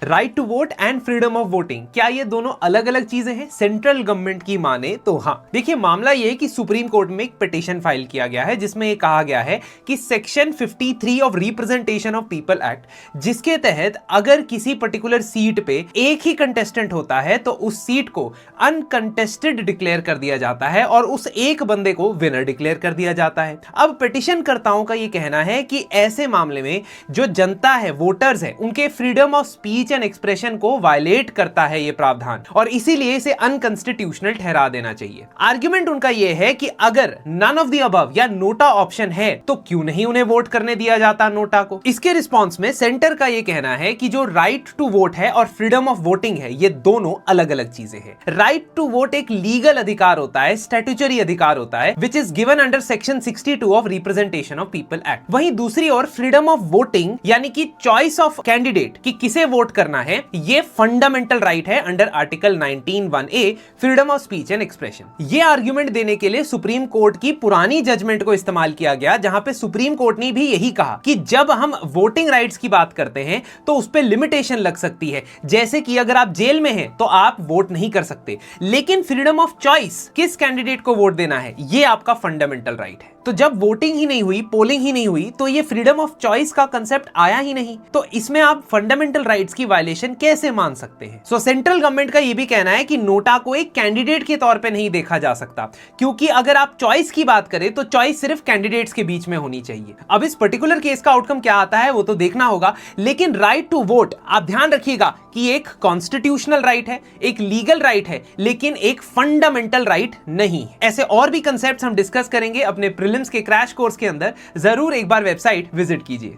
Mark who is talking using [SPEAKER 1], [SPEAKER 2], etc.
[SPEAKER 1] Right to vote and freedom of voting, क्या ये दोनों अलग अलग चीजें हैं? सेंट्रल गवर्नमेंट की माने तो हाँ। देखिए, मामला ये है कि सुप्रीम कोर्ट में एक पिटीशन फाइल किया गया है जिसमें ये कहा गया है कि section 53 of representation of people act, जिसके तहत अगर किसी पर्टिकुलर सीट पे एक ही कंटेस्टेंट होता है तो उस सीट को अनकंटेस्टेड डिक्लेयर कर दिया जाता है और उस एक बंदे को विनर डिक्लेयर कर दिया जाता है। अब पिटीशन कर्ताओं का ये कहना है कि ऐसे मामले में जो जनता है, वोटर्स है, उनके freedom of speech and expression को वायलेट करता है ये प्रावधान और इसीलिए इसे अनकंस्टिट्यूशनल ठहरा देना चाहिए। आर्ग्यूमेंट उनका ये है कि अगर नन ऑफ द अबव या नोटा ऑप्शन है तो क्यों नहीं उन्हें वोट करने दिया जाता नोटा को। इसके रिस्पॉन्स में सेंटर का ये कहना है कि जो राइट टू वोट है और फ्रीडम ऑफ वोटिंग है, ये दोनों अलग अलग चीजें हैं। राइट टू वोट एक लीगल अधिकार होता है, स्टैट्यूटरी अधिकार होता है, which is given under section 62 of representation of people act. वहीं दूसरी ओर फ्रीडम ऑफ वोटिंग यानी कि चॉइस ऑफ कैंडिडेट कि किसे वोट करना है, ये फंडामेंटल राइट है under article 19(1)(a) freedom of speech and expression. ये आर्ग्यूमेंट देने के लिए सुप्रीम कोर्ट की पुरानी जजमेंट को इस्तेमाल किया गया, जहां पे सुप्रीम कोर्ट ने भी यही कहा कि जब हम वोटिंग राइट्स की बात करते हैं तो उस पर लिमिटेशन लग सकती है, जैसे कि अगर आप जेल में हैं तो आप वोट नहीं कर सकते, लेकिन फ्रीडम ऑफ चॉइस, किस कैंडिडेट को वोट देना है, ये आपका फंडामेंटल राइट है। तो जब वोटिंग ही नहीं हुई, पोलिंग ही नहीं हुई, तो ये फ्रीडम ऑफ चॉइस का कंसेप्ट आया ही नहीं। तो इसमें आप फंडामेंटल राइट्स की वायलेशन कैसे मान सकते हैं? सो सेंट्रल गवर्नमेंट का ये भी कहना है कि नोटा को एक कैंडिडेट के तौर पे नहीं देखा जा सकता, क्योंकि अगर आप चॉइस की बात करें तो चॉइस सिर्फ कैंडिडेट्स के बीच में होनी चाहिए। अब इस पर्टिकुलर केस का आउटकम क्या आता है वो तो देखना होगा, लेकिन राइट टू वोट, आप ध्यान रखिएगा कि एक कॉन्स्टिट्यूशनल राइट है, एक लीगल राइट है, लेकिन एक फंडामेंटल राइट नहीं। ऐसे और भी कंसेप्ट्स हम डिस्कस करेंगे अपने प्रीलिम्स के क्रैश कोर्स के अंदर, जरूर एक बार वेबसाइट विजिट कीजिए।